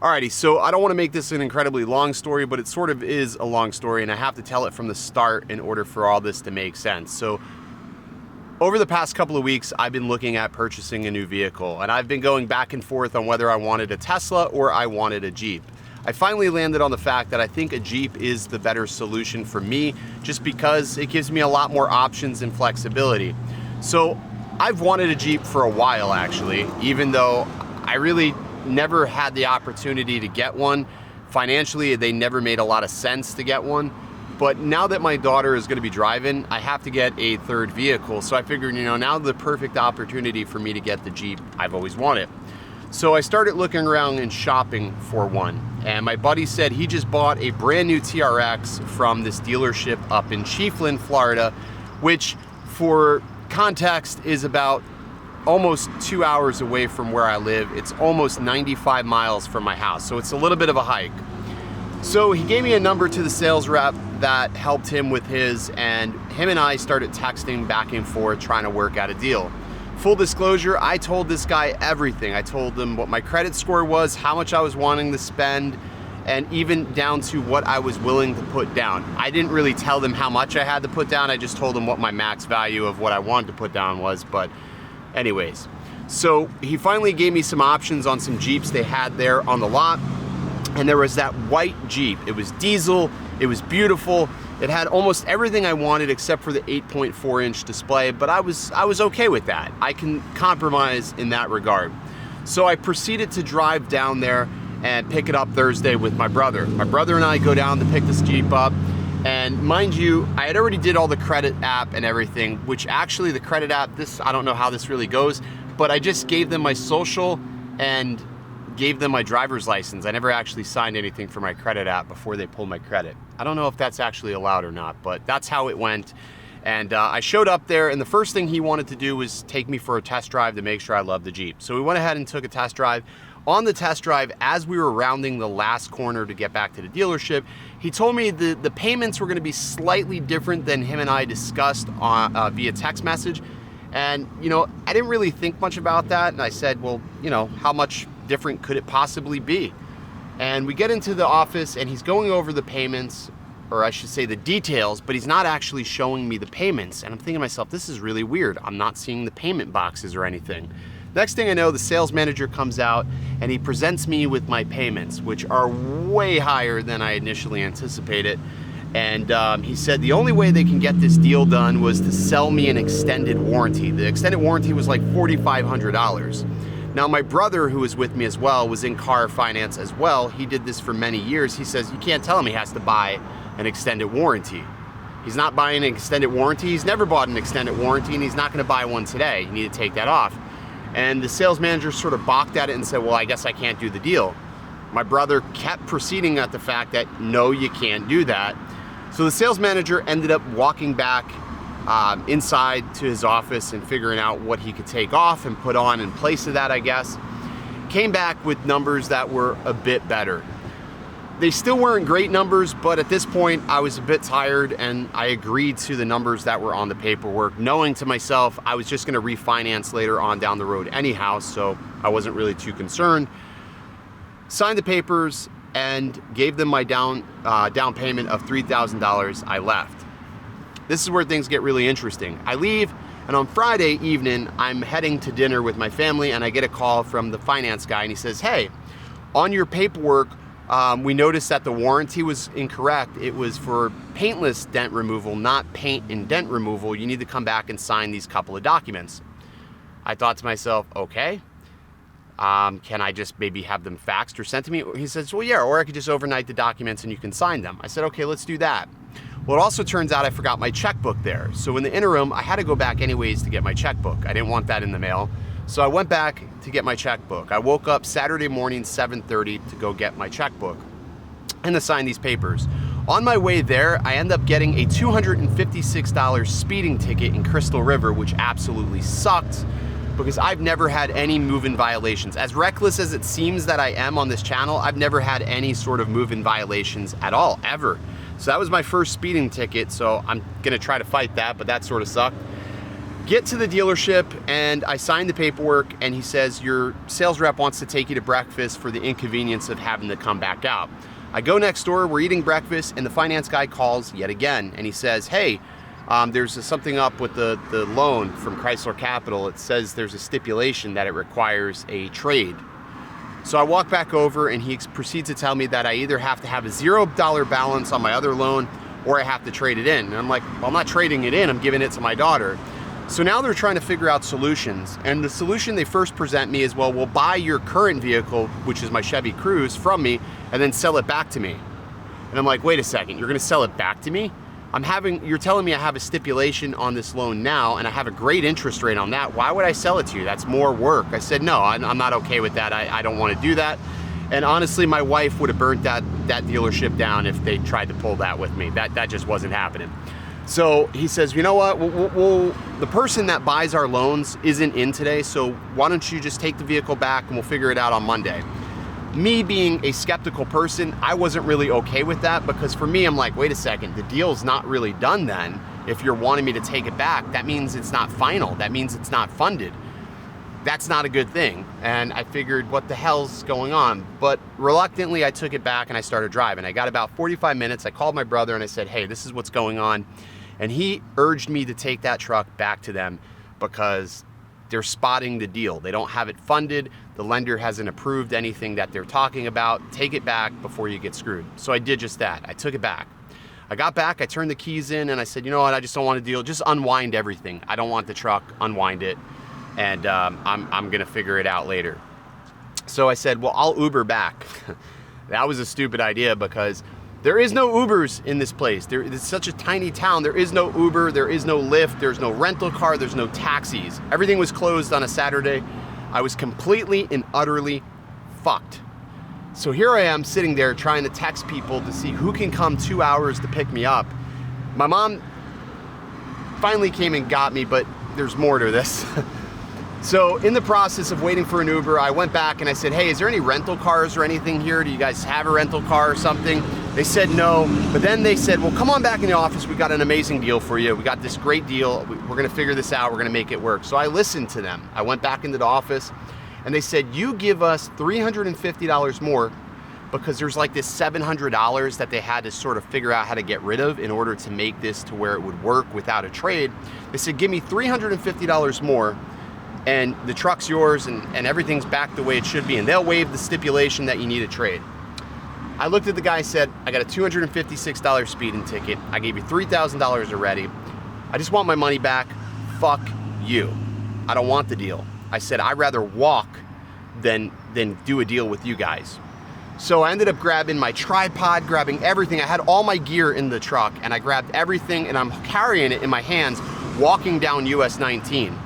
Alrighty, so I don't want to make this an incredibly long story, but it sort of is a long story, and I have to tell it from the start in order for all this to make sense. So over the past couple of weeks, I've been looking at purchasing a new vehicle, and I've been going back and forth on whether I wanted a Tesla or I wanted a Jeep. I finally landed on the fact that I think a Jeep is the better solution for me, just because it gives me a lot more options and flexibility. So I've wanted a Jeep for a while, actually, even though I really never had the opportunity to get one. Financially, they never made a lot of sense to get one. But now that my daughter is going to be driving, I have to get a third vehicle. So I figured, now the perfect opportunity for me to get the Jeep I've always wanted. So I started looking around and shopping for one. And my buddy said he just bought a brand new TRX from this dealership up in Chiefland, Florida, which for context is about almost 2 hours away from where I live. It's almost 95 miles from my house, so it's a little bit of a hike. So he gave me a number to the sales rep that helped him with his, and him and I started texting back and forth trying to work out a deal. Full disclosure, I told this guy everything. I told him what my credit score was, how much I was wanting to spend, and even down to what I was willing to put down. I didn't really tell them how much I had to put down, I just told them what my max value of what I wanted to put down was, but anyways, so he finally gave me some options on some Jeeps they had there on the lot, and there was that white Jeep. It was diesel, it was beautiful, it had almost everything I wanted except for the 8.4-inch display, but I was okay with that. I can compromise in that regard. So I proceeded to drive down there and pick it up Thursday with my brother. My brother and I go down to pick this Jeep up. And mind you, I had already did all the credit app and everything, which actually the credit app, I don't know how this really goes, but I just gave them my social and gave them my driver's license. I never actually signed anything for my credit app before they pulled my credit. I don't know if that's actually allowed or not, but that's how it went. And I showed up there, and the first thing he wanted to do was take me for a test drive to make sure I loved the Jeep. So we went ahead and took a test drive. On the test drive, as we were rounding the last corner to get back to the dealership, he told me the payments were going to be slightly different than him and I discussed on, via text message. And, I didn't really think much about that. And I said, well, how much different could it possibly be? And we get into the office, and he's going over the payments, or I should say the details, but he's not actually showing me the payments. And I'm thinking to myself, this is really weird. I'm not seeing the payment boxes or anything. Next thing I know, the sales manager comes out and he presents me with my payments, which are way higher than I initially anticipated. And he said the only way they can get this deal done was to sell me an extended warranty. The extended warranty was like $4,500. Now my brother, who was with me as well, was in car finance as well. He did this for many years. He says, you can't tell him he has to buy an extended warranty. He's not buying an extended warranty. He's never bought an extended warranty, and he's not gonna buy one today. You need to take that off. And the sales manager sort of balked at it and said, well, I guess I can't do the deal. My brother kept proceeding at the fact that, no, you can't do that. So the sales manager ended up walking back inside to his office and figuring out what he could take off and put on in place of that, I guess. Came back with numbers that were a bit better. They still weren't great numbers, but at this point I was a bit tired, and I agreed to the numbers that were on the paperwork, knowing to myself I was just gonna refinance later on down the road anyhow, so I wasn't really too concerned. Signed the papers and gave them my down payment of $3,000. I left. This is where things get really interesting. I leave, and on Friday evening, I'm heading to dinner with my family, and I get a call from the finance guy, and he says, hey, on your paperwork, we noticed that the warranty was incorrect. It was for paintless dent removal, not paint and dent removal. You need to come back and sign these couple of documents. I thought to myself, okay, can I just maybe have them faxed or sent to me? He says, well, yeah, or I could just overnight the documents and you can sign them. I said, okay, let's do that. Well, it also turns out I forgot my checkbook there. So in the interim, I had to go back anyways to get my checkbook. I didn't want that in the mail. So I went back to get my checkbook. I woke up Saturday morning, 7:30 to go get my checkbook and to sign these papers. On my way there, I end up getting a $256 speeding ticket in Crystal River, which absolutely sucked because I've never had any move-in violations. As reckless as it seems that I am on this channel, I've never had any sort of move-in violations at all, ever. So that was my first speeding ticket, so I'm gonna try to fight that, but that sort of sucked. Get to the dealership and I sign the paperwork and he says, your sales rep wants to take you to breakfast for the inconvenience of having to come back out. I go next door, we're eating breakfast, and the finance guy calls yet again and he says, hey, there's something up with the loan from Chrysler Capital. It says there's a stipulation that it requires a trade. So I walk back over and he proceeds to tell me that I either have to have a $0 balance on my other loan or I have to trade it in. And I'm like, well, I'm not trading it in, I'm giving it to my daughter. So now they're trying to figure out solutions. And the solution they first present me is, well, we'll buy your current vehicle, which is my Chevy Cruze, from me and then sell it back to me. And I'm like, wait a second, you're gonna sell it back to me? You're telling me I have a stipulation on this loan now and I have a great interest rate on that. Why would I sell it to you? That's more work. I said, no, I'm not okay with that. I don't want to do that. And honestly, my wife would have burnt that dealership down if they tried to pull that with me. That just wasn't happening. So he says, you know what, the person that buys our loans isn't in today, so why don't you just take the vehicle back and we'll figure it out on Monday. Me being a skeptical person, I wasn't really okay with that, because for me, I'm like, wait a second, the deal's not really done then. If you're wanting me to take it back, that means it's not final. That means it's not funded. That's not a good thing. And I figured, what the hell's going on? But reluctantly, I took it back and I started driving. I got about 45 minutes. I called my brother and I said, hey, this is what's going on. And he urged me to take that truck back to them because they're spotting the deal. They don't have it funded. The lender hasn't approved anything that they're talking about. Take it back before you get screwed. So I did just that. I took it back. I got back, I turned the keys in and I said, you know what, I just don't want to deal. Just unwind everything. I don't want the truck, unwind it. And I'm gonna figure it out later. So I said, well, I'll Uber back. That was a stupid idea because there is no Ubers in this place. It's such a tiny town. There is no Uber, there is no Lyft, there's no rental car, there's no taxis. Everything was closed on a Saturday. I was completely and utterly fucked. So here I am sitting there trying to text people to see who can come 2 hours to pick me up. My mom finally came and got me, but there's more to this. So in the process of waiting for an Uber, I went back and I said, hey, is there any rental cars or anything here? Do you guys have a rental car or something? They said no, but then they said, well, come on back in the office. We got an amazing deal for you. We got this great deal. We're gonna figure this out. We're gonna make it work. So I listened to them. I went back into the office and they said, you give us $350 more because there's like this $700 that they had to sort of figure out how to get rid of in order to make this to where it would work without a trade. They said, give me $350 more and the truck's yours and everything's back the way it should be, and they'll waive the stipulation that you need a trade. I looked at the guy and said, I got a $256 speeding ticket. I gave you $3,000 already. I just want my money back. Fuck you. I don't want the deal. I said, I'd rather walk than do a deal with you guys. So I ended up grabbing my tripod, grabbing everything. I had all my gear in the truck and I grabbed everything and I'm carrying it in my hands, walking down US 19.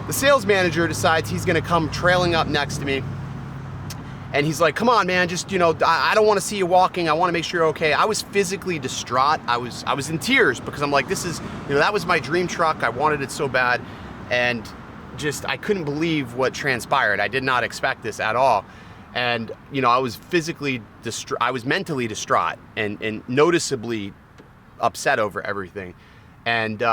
The sales manager decides he's gonna come trailing up next to me and he's like, come on, man, just, you know, I don't wanna see you walking. I wanna make sure you're okay. I was physically distraught. I was in tears because I'm like, this is, you know, that was my dream truck. I wanted it so bad. And just, I couldn't believe what transpired. I did not expect this at all. And, you know, I was I was mentally distraught and noticeably upset over everything. And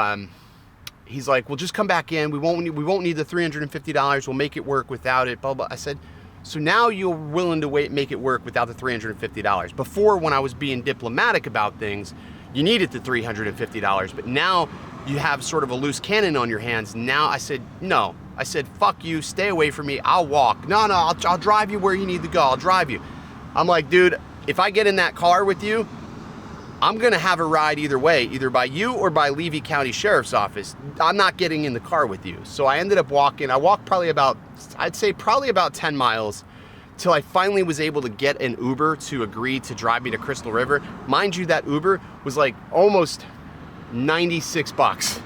he's like, well, just come back in. We won't need the $350. We'll make it work without it, blah, blah. I said, so now you're willing to make it work without the $350. Before, when I was being diplomatic about things, you needed the $350, but now you have sort of a loose cannon on your hands. Now I said, no. I said, fuck you, stay away from me, I'll walk. No, I'll drive you where you need to go, I'll drive you. I'm like, dude, if I get in that car with you, I'm gonna have a ride either way, either by you or by Levy County Sheriff's Office. I'm not getting in the car with you. So I ended up walking. I walked probably about 10 miles till I finally was able to get an Uber to agree to drive me to Crystal River. Mind you, that Uber was like almost 96 bucks,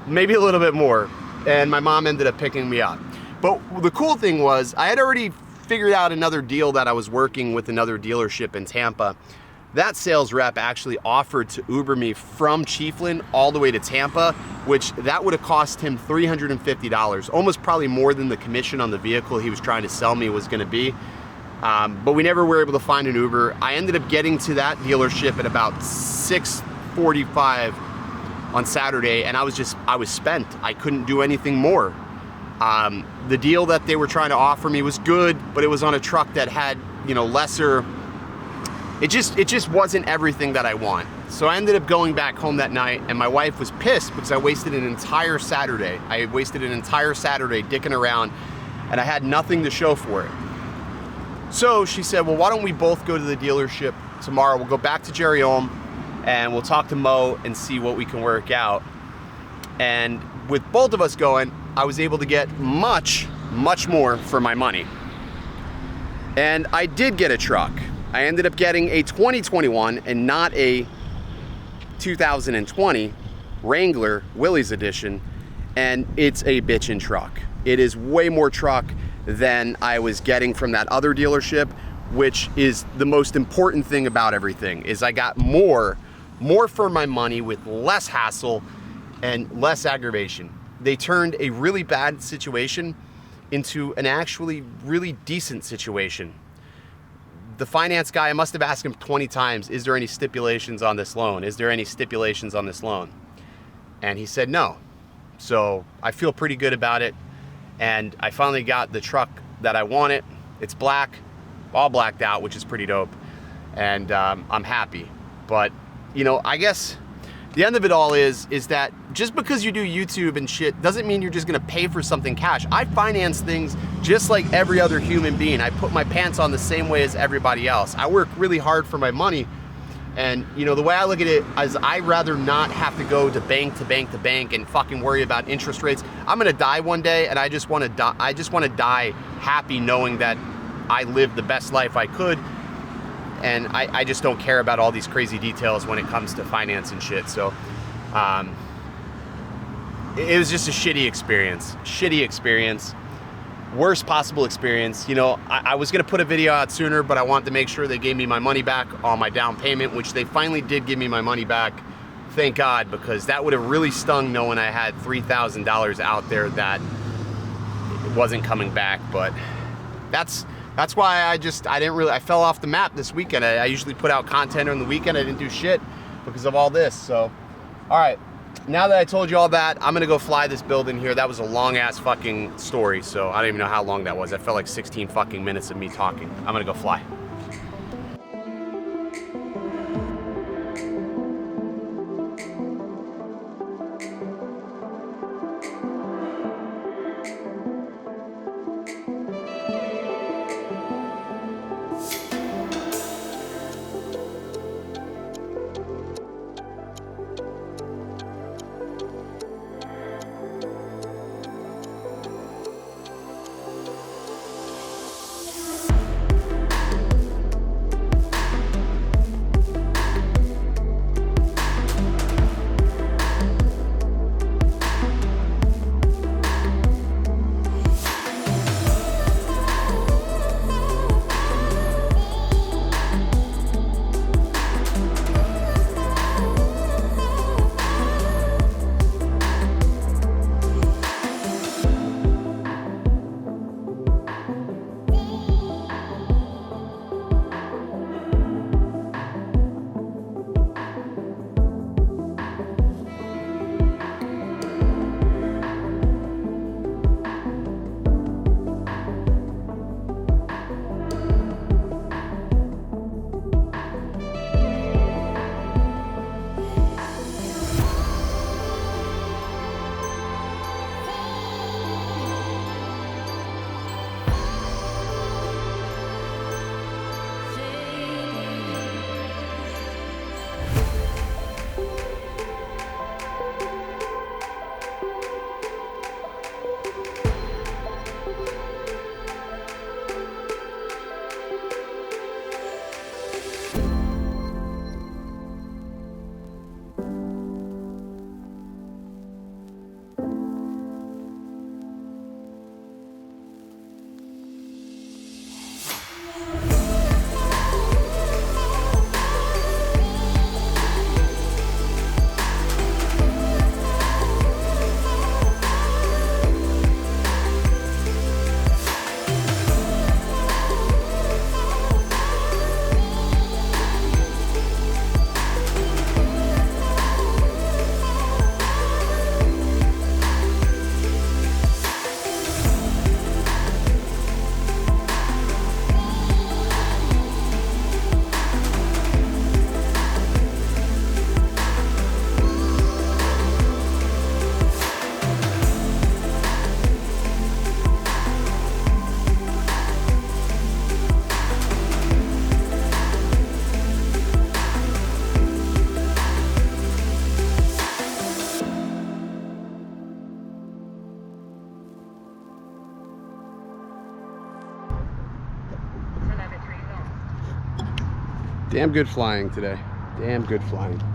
maybe a little bit more. And my mom ended up picking me up. But the cool thing was, I had already figured out another deal that I was working with another dealership in Tampa. That sales rep actually offered to Uber me from Chiefland all the way to Tampa, which that would have cost him $350, almost probably more than the commission on the vehicle he was trying to sell me was gonna be. But we never were able to find an Uber. I ended up getting to that dealership at about 6:45 on Saturday, and I was spent. I couldn't do anything more. The deal that they were trying to offer me was good, but it was on a truck that had, you know, lesser, it just wasn't everything that I want. So I ended up going back home that night, and my wife was pissed because I wasted an entire Saturday. I wasted an entire Saturday dicking around, and I had nothing to show for it. So she said, well, why don't we both go to the dealership tomorrow? We'll go back to Jerry Ulm, and we'll talk to Mo and see what we can work out. And with both of us going, I was able to get much, much more for my money. And I did get a truck. I ended up getting a 2021 and not a 2020 Wrangler Willys edition, and it's a bitchin' truck. It is way more truck than I was getting from that other dealership, which is the most important thing about everything, is I got more for my money with less hassle and less aggravation. They turned a really bad situation into an actually really decent situation. The finance guy, I must have asked him 20 times, is there any stipulations on this loan? Is there any stipulations on this loan? And he said no. So I feel pretty good about it. And I finally got the truck that I wanted. It's black, all blacked out, which is pretty dope. And I'm happy. But, you know, I guess the end of it all is that just because you do YouTube and shit doesn't mean you're just gonna pay for something cash. I finance things just like every other human being. I put my pants on the same way as everybody else. I work really hard for my money, and you know, the way I look at it is I'd rather not have to go to bank to bank to bank and fucking worry about interest rates. I'm gonna die one day, and I just wanna die happy knowing that I lived the best life I could. And I just don't care about all these crazy details when it comes to finance and shit. So it was just a shitty experience, worst possible experience. You know, I was gonna put a video out sooner, but I wanted to make sure they gave me my money back on my down payment, which they finally did give me my money back. Thank God, because that would have really stung knowing I had $3,000 out there that wasn't coming back. But that's why I fell off the map this weekend. I usually put out content on the weekend. I didn't do shit because of all this. So, all right, now that I told you all that, I'm gonna go fly this building here. That was a long ass fucking story. So I don't even know how long that was. That felt like 16 fucking minutes of me talking. I'm gonna go fly. Damn good flying today. Damn good flying.